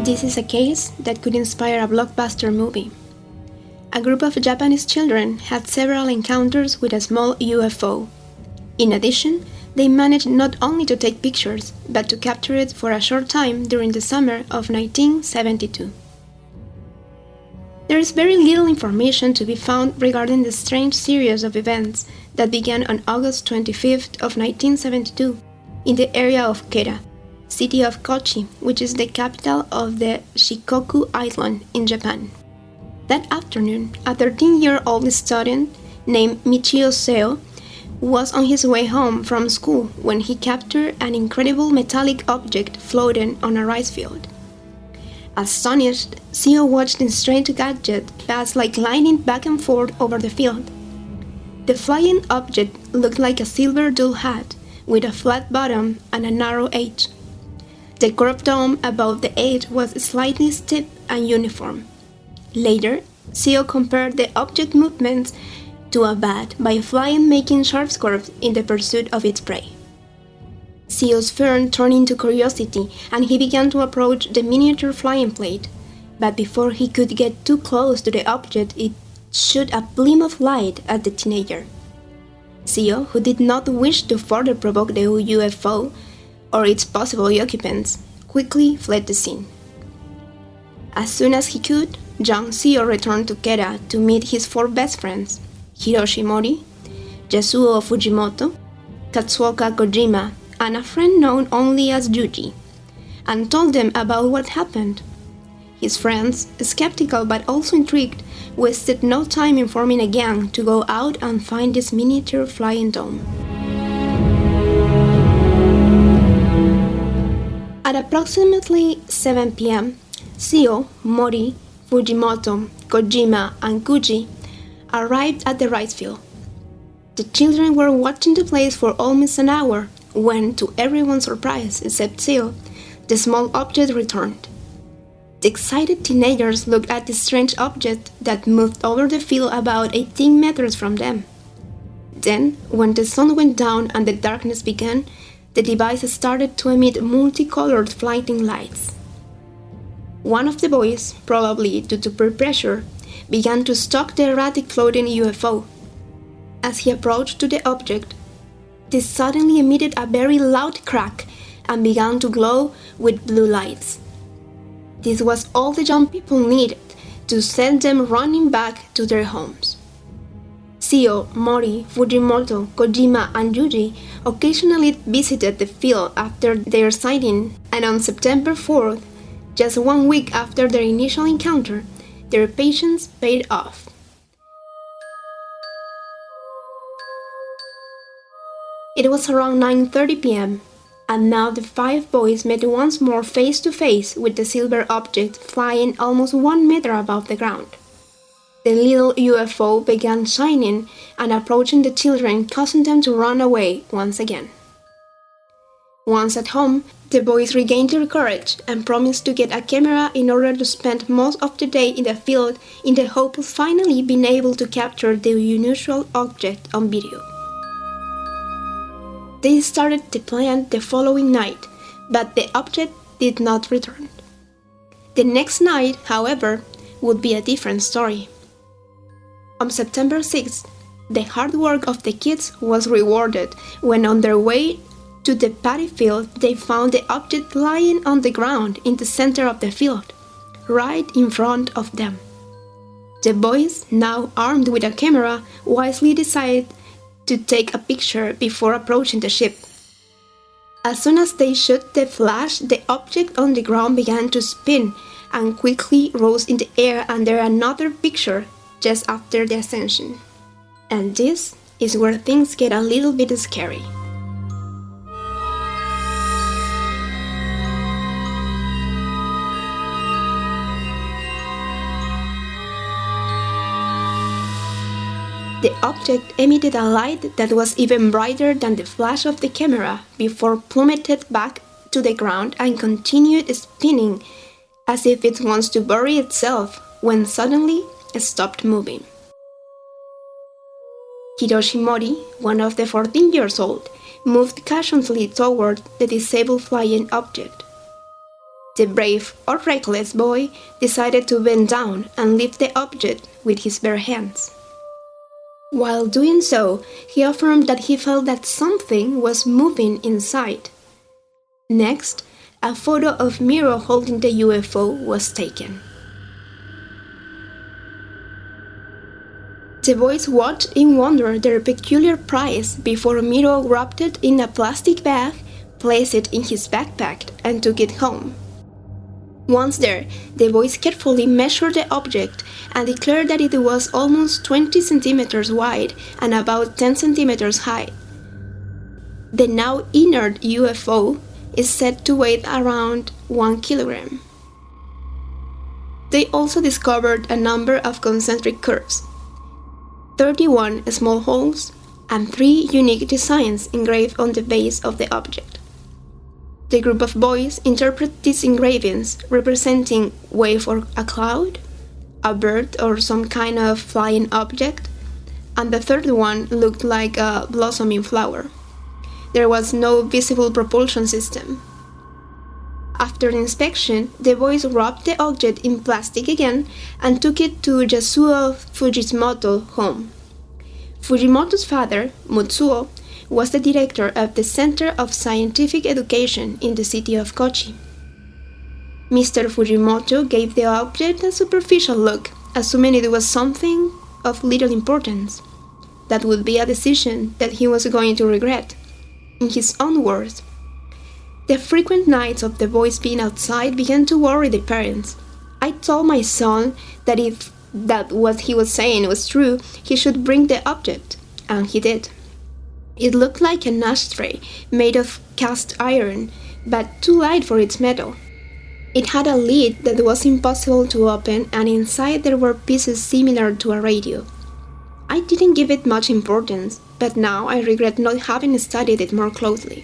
This is a case that could inspire a blockbuster movie. A group of Japanese children had several encounters with a small UFO. In addition, they managed not only to take pictures, but to capture it for a short time during the summer of 1972. There is very little information to be found regarding the strange series of events that began on August 25th of 1972 in the area of Kera, city of Kochi, which is the capital of the Shikoku Island in Japan. That afternoon, a 13-year-old student named Michio Seo was on his way home from school when he captured an incredible metallic object floating on a rice field. Astonished, Seo watched the strange gadget pass like lightning back and forth over the field. The flying object looked like a silver dual hat with a flat bottom and a narrow edge. The curved dome above the edge was slightly stiff and uniform. Later, Seo compared the object movements to a bat by flying making sharp curves in the pursuit of its prey. Seo's fear turned into curiosity and he began to approach the miniature flying plate, but before he could get too close to the object it shot a beam of light at the teenager. Seo, who did not wish to further provoke the UFO or its possible occupants, quickly fled the scene. As soon as he could, young Seo returned to Kera to meet his 4 best friends, Hiroshi Mori, Yasuo Fujimoto, Katsuoka Kojima, and a friend known only as Yuji, and told them about what happened. His friends, skeptical but also intrigued, wasted no time in forming a gang to go out and find this miniature flying dome. At approximately 7 p.m., Seo, Mori, Fujimoto, Kojima, and Kuji arrived at the rice field. The children were watching the place for almost an hour when, to everyone's surprise except Seo, the small object returned. The excited teenagers looked at the strange object that moved over the field about 18 meters from them. Then, when the sun went down and the darkness began, the device started to emit multicolored flighting lights. One of the boys, probably due to peer pressure, began to stalk the erratic floating UFO. As he approached to the object, this suddenly emitted a very loud crack and began to glow with blue lights. This was all the young people needed to send them running back to their homes. Seo, Mori, Fujimoto, Kojima, and Yuji occasionally visited the field after their sighting, and on September 4th, just 1 week after their initial encounter, their patience paid off. It was around 9:30 p.m., and now the 5 boys met once more face to face with the silver object flying almost 1 meter above the ground. The little UFO began shining and approaching the children, causing them to run away once again. Once at home, the boys regained their courage and promised to get a camera in order to spend most of the day in the field in the hope of finally being able to capture the unusual object on video. They started the plan the following night, but the object did not return. The next night, however, would be a different story. On September 6th, the hard work of the kids was rewarded when on their way to the paddy field they found the object lying on the ground in the center of the field, right in front of them. The boys, now armed with a camera, wisely decided to take a picture before approaching the ship. As soon as they shot the flash, the object on the ground began to spin and quickly rose in the air under another picture just after the ascension. And this is where things get a little bit scary. The object emitted a light that was even brighter than the flash of the camera before plummeted back to the ground and continued spinning as if it wants to bury itself when suddenly it stopped moving. Hiroshi Mori, one of the 14 years old, moved cautiously toward the disabled flying object. The brave or reckless boy decided to bend down and lift the object with his bare hands. While doing so, he affirmed that he felt that something was moving inside. Next, a photo of Miro holding the UFO was taken. The boys watched in wonder their peculiar prize before Miro wrapped it in a plastic bag, placed it in his backpack, and took it home. Once there, the boys carefully measured the object and declared that it was almost 20 centimeters wide and about 10 centimeters high. The now inert UFO is said to weigh around 1 kilogram. They also discovered a number of concentric curves, 31 small holes, and 3 unique designs engraved on the base of the object. The group of boys interpret these engravings representing wave or a cloud, a bird or some kind of flying object, and the third one looked like a blossoming flower. There was no visible propulsion system. After inspection, the boys wrapped the object in plastic again and took it to Yasuo Fujimoto's home. Fujimoto's father, Mutsuo, was the director of the Center of Scientific Education in the city of Kochi. Mr. Fujimoto gave the object a superficial look, assuming it was something of little importance. That would be a decision that he was going to regret. In his own words, the frequent nights of the boys being outside began to worry the parents. I told my son that if that what he was saying was true, he should bring the object, and he did. It looked like an ashtray made of cast iron, but too light for its metal. It had a lid that was impossible to open, and inside there were pieces similar to a radio. I didn't give it much importance, but now I regret not having studied it more closely.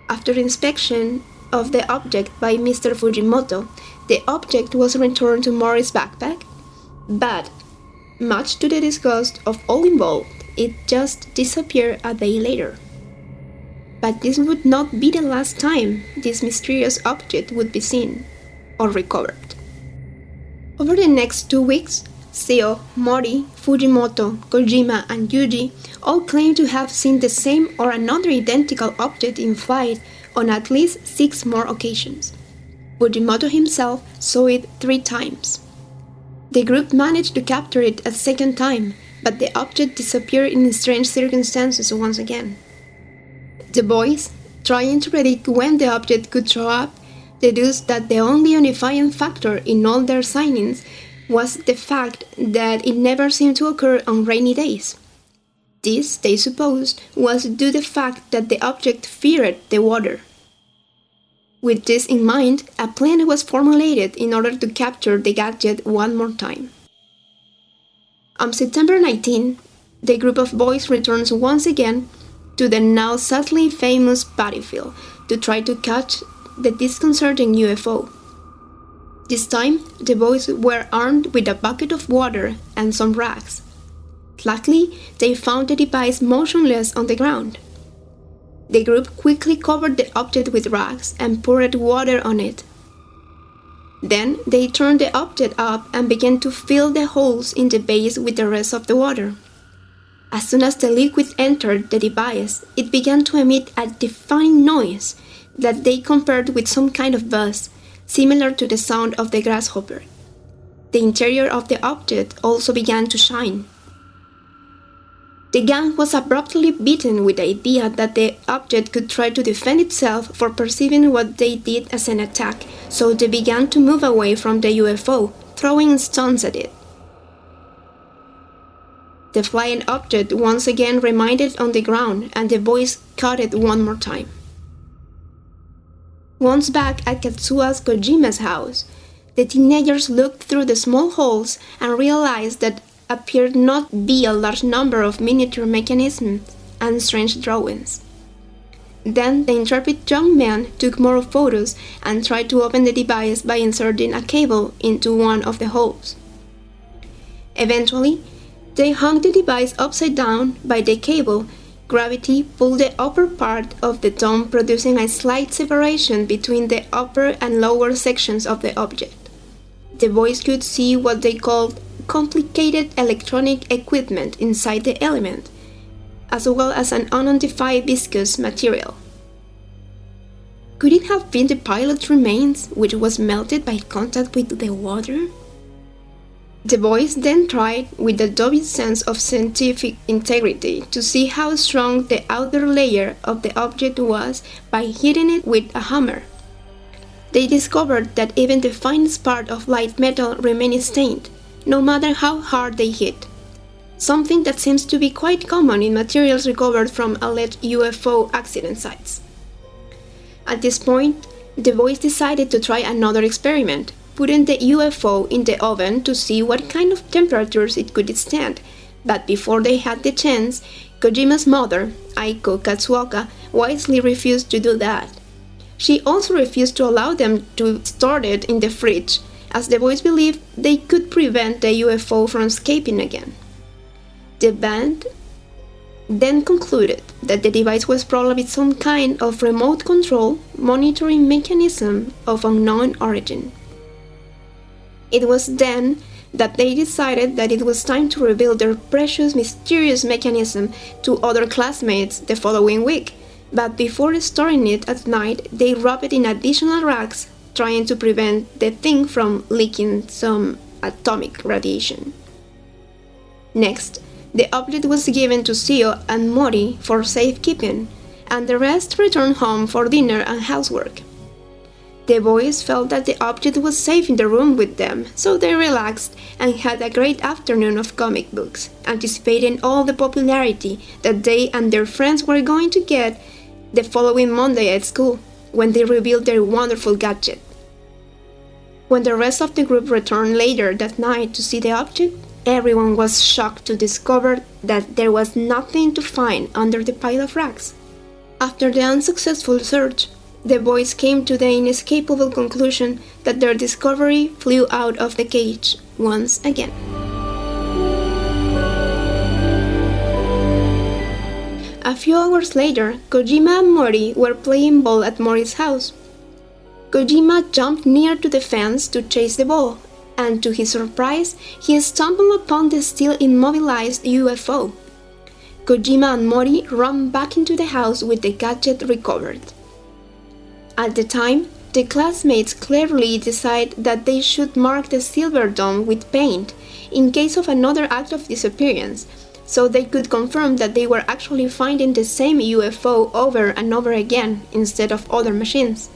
After inspection of the object by Mr. Fujimoto, the object was returned to Mori's backpack, but, much to the disgust of all involved, it just disappeared a day later. But this would not be the last time this mysterious object would be seen or recovered. Over the next 2 weeks, Seo, Mori, Fujimoto, Kojima, and Yuji all claimed to have seen the same or another identical object in flight on at least 6 more occasions. Fujimoto himself saw it 3 times. The group managed to capture it a second time, but the object disappeared in strange circumstances once again. The boys, trying to predict when the object could show up, deduced that the only unifying factor in all their sightings was the fact that it never seemed to occur on rainy days. This, they supposed, was due to the fact that the object feared the water. With this in mind, a plan was formulated in order to capture the gadget one more time. On September 19, the group of boys returns once again to the now sadly famous battlefield to try to catch the disconcerting UFO. This time, the boys were armed with a bucket of water and some rags. Luckily, they found the device motionless on the ground. The group quickly covered the object with rags and poured water on it. Then they turned the object up and began to fill the holes in the base with the rest of the water. As soon as the liquid entered the device, it began to emit a deafening noise that they compared with some kind of buzz, similar to the sound of the grasshopper. The interior of the object also began to shine. The gang was abruptly beaten with the idea that the object could try to defend itself for perceiving what they did as an attack, so they began to move away from the UFO, throwing stones at it. The flying object once again remained on the ground, and the boys caught it one more time. Once back at Katsua's Kojima's house, the teenagers looked through the small holes and realized that appeared not be a large number of miniature mechanisms and strange drawings. Then the intrepid young man took more photos and tried to open the device by inserting a cable into one of the holes. Eventually, they hung the device upside down by the cable, Gravity pulled the upper part of the dome, producing a slight separation between the upper and lower sections of the object. The boys could see what they called complicated electronic equipment inside the element, as well as an unidentified viscous material. Could it have been the pilot's remains, which was melted by contact with the water? The boys then tried, with a dubious sense of scientific integrity, to see how strong the outer layer of the object was by hitting it with a hammer. They discovered that even the finest part of light metal remained stained, no matter how hard they hit, something that seems to be quite common in materials recovered from alleged UFO accident sites. At this point, the boys decided to try another experiment, putting the UFO in the oven to see what kind of temperatures it could stand, but before they had the chance, Kojima's mother, Aiko Katsuoka, wisely refused to do that. She also refused to allow them to store it in the fridge, as the boys believed they could prevent the UFO from escaping again. The band then concluded that the device was probably some kind of remote control monitoring mechanism of unknown origin. It was then that they decided that it was time to reveal their precious mysterious mechanism to other classmates the following week, but before storing it at night, they wrapped it in additional rags, trying to prevent the thing from leaking some atomic radiation. Next, the object was given to Sio and Mori for safekeeping, and the rest returned home for dinner and housework. The boys felt that the object was safe in the room with them, so they relaxed and had a great afternoon of comic books, anticipating all the popularity that they and their friends were going to get the following Monday at school, when they revealed their wonderful gadget. When the rest of the group returned later that night to see the object, everyone was shocked to discover that there was nothing to find under the pile of rags. After the unsuccessful search, the boys came to the inescapable conclusion that their discovery flew out of the cage once again. A few hours later, Kojima and Mori were playing ball at Mori's house. Kojima jumped near to the fence to chase the ball, and to his surprise, he stumbled upon the still immobilized UFO. Kojima and Mori ran back into the house with the gadget recovered. At the time, the classmates cleverly decided that they should mark the silver dome with paint in case of another act of disappearance, so they could confirm that they were actually finding the same UFO over and over again instead of other machines.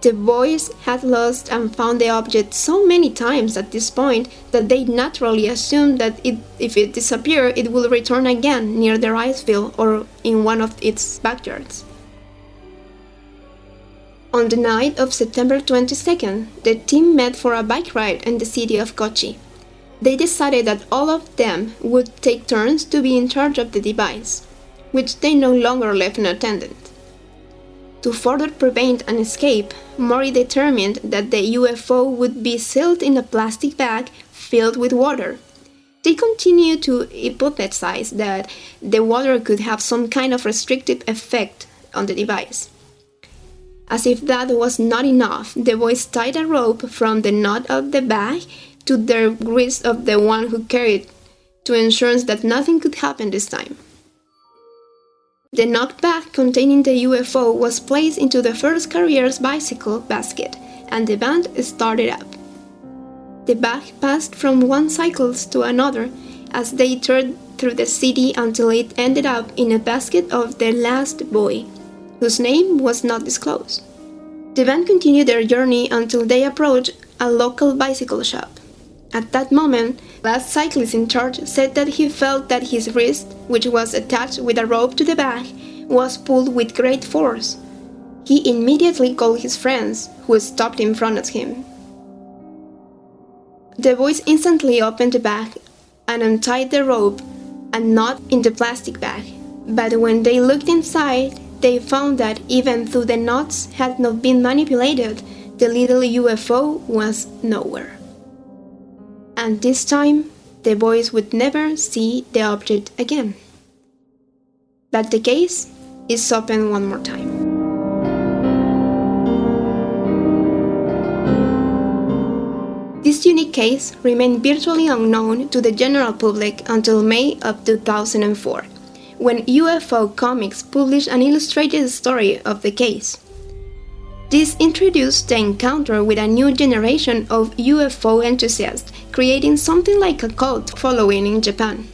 The boys had lost and found the object so many times at this point that they naturally assumed that if it disappeared, it would return again near the rice field or in one of its backyards. On the night of September 22nd, the team met for a bike ride in the city of Kochi. They decided that all of them would take turns to be in charge of the device, which they no longer left unattended. To further prevent an escape, Mori determined that the UFO would be sealed in a plastic bag filled with water. They continued to hypothesize that the water could have some kind of restrictive effect on the device. As if that was not enough, the boys tied a rope from the knot of the bag to the wrist of the one who carried it to ensure that nothing could happen this time. The knocked bag containing the UFO was placed into the first carrier's bicycle basket, and the band started up. The bag passed from one cycle to another as they toured through the city until it ended up in a basket of the last boy, whose name was not disclosed. The band continued their journey until they approached a local bicycle shop. At that moment, the last cyclist in charge said that he felt that his wrist, which was attached with a rope to the bag, was pulled with great force. He immediately called his friends, who stopped in front of him. The boys instantly opened the bag and untied the rope and knot in the plastic bag, but when they looked inside, they found that even though the knots had not been manipulated, the little UFO was nowhere. And this time, the boys would never see the object again. But the case is open one more time. This unique case remained virtually unknown to the general public until May of 2004, when UFO Comics published an illustrated story of the case. This introduced the encounter with a new generation of UFO enthusiasts, creating something like a cult following in Japan.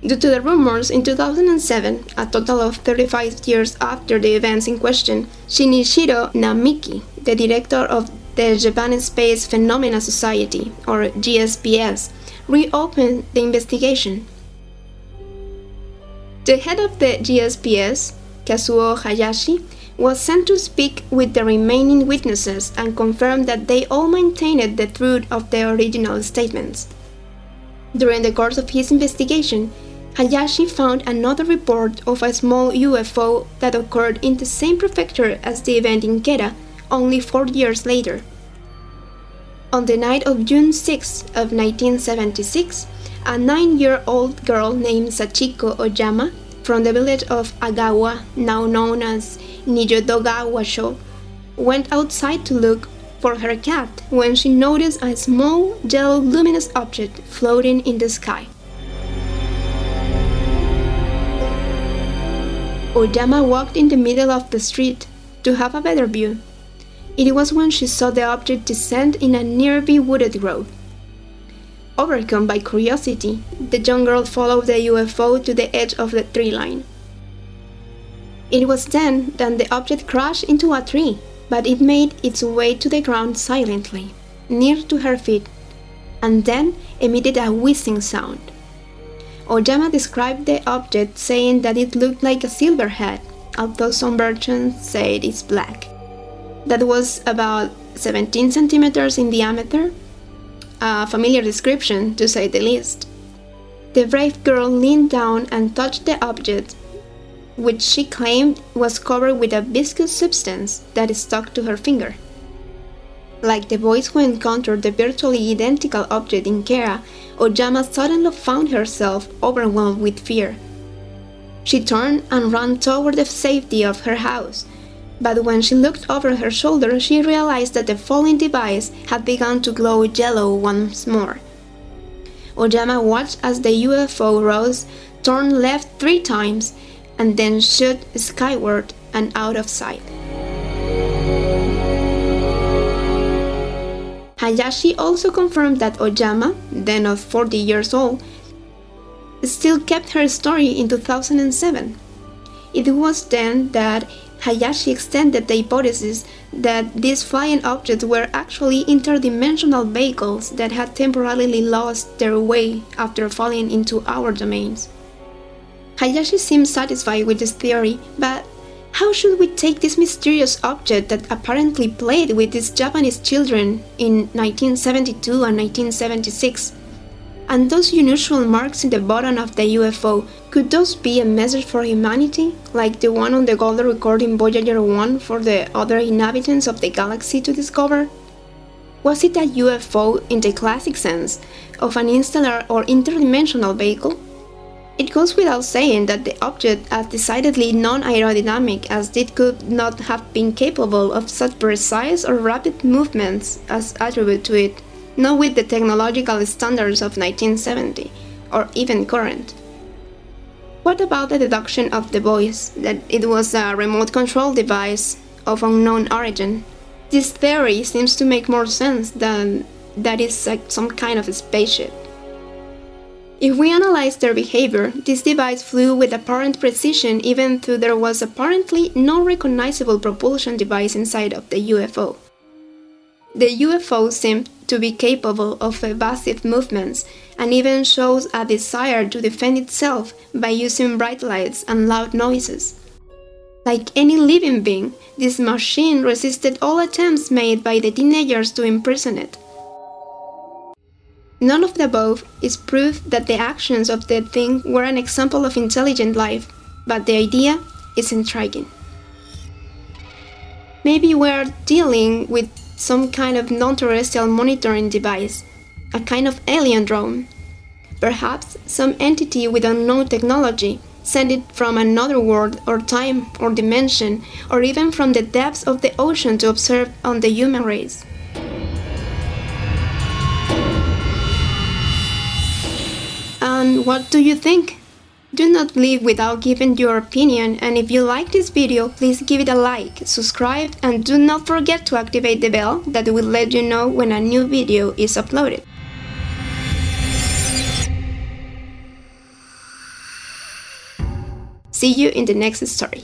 Due to the rumors, in 2007, a total of 35 years after the events in question, Shinichiro Namiki, the director of the Japan Space Phenomena Society, or GSPS, reopened the investigation. The head of the GSPS, Kazuo Hayashi, was sent to speak with the remaining witnesses and confirmed that they all maintained the truth of the original statements. During the course of his investigation, Hayashi found another report of a small UFO that occurred in the same prefecture as the event in Kera, only 4 years later. On the night of June 6 of 1976, a 9-year-old girl named Sachiko Oyama from the village of Agawa, now known as Nijodogawa-sho, went outside to look for her cat when she noticed a small yellow luminous object floating in the sky. Oyama walked in the middle of the street to have a better view. It was when she saw the object descend in a nearby wooded road. Overcome by curiosity, the young girl followed the UFO to the edge of the tree line. It was then that the object crashed into a tree, but it made its way to the ground silently, near to her feet, and then emitted a whizzing sound. Oyama described the object, saying that it looked like a silver head, although some versions said it's black. That was about 17 centimeters in diameter, a familiar description to say the least. The brave girl leaned down and touched the object, which she claimed was covered with a viscous substance that stuck to her finger. Like the boys who encountered the virtually identical object in Kera, Oyama suddenly found herself overwhelmed with fear. She turned and ran toward the safety of her house, but when she looked over her shoulder, she realized that the falling device had begun to glow yellow once more. Oyama watched as the UFO rose, turned left 3 times, and then shot skyward and out of sight. Hayashi also confirmed that Oyama, then of 40 years old, still kept her story in 2007. It was then that Hayashi extended the hypothesis that these flying objects were actually interdimensional vehicles that had temporarily lost their way after falling into our domains. Hayashi seemed satisfied with this theory, but how should we take this mysterious object that apparently played with these Japanese children in 1972 and 1976? And those unusual marks in the bottom of the UFO, could those be a message for humanity, like the one on the gold recording Voyager 1 for the other inhabitants of the galaxy to discover? Was it a UFO in the classic sense of an interstellar or interdimensional vehicle? It goes without saying that the object, as decidedly non-aerodynamic as it could not have been capable of such precise or rapid movements as attributed to it, not with the technological standards of 1970, or even current. What about the deduction of the boys, that it was a remote control device of unknown origin? This theory seems to make more sense than that it's like some kind of a spaceship. If we analyze their behavior, this device flew with apparent precision even though there was apparently no recognizable propulsion device inside of the UFO. The UFO seemed to be capable of evasive movements and even shows a desire to defend itself by using bright lights and loud noises. Like any living being, this machine resisted all attempts made by the teenagers to imprison it. None of the above is proof that the actions of the thing were an example of intelligent life, but the idea is intriguing. Maybe we're dealing with some kind of non-terrestrial monitoring device, a kind of alien drone, Perhaps some entity with unknown technology sent it from another world or time or dimension, or even from the depths of the ocean to observe on the human race. And what do you think? Do not leave without giving your opinion, and if you like this video, please give it a like, subscribe, and do not forget to activate the bell that will let you know when a new video is uploaded. See you in the next story.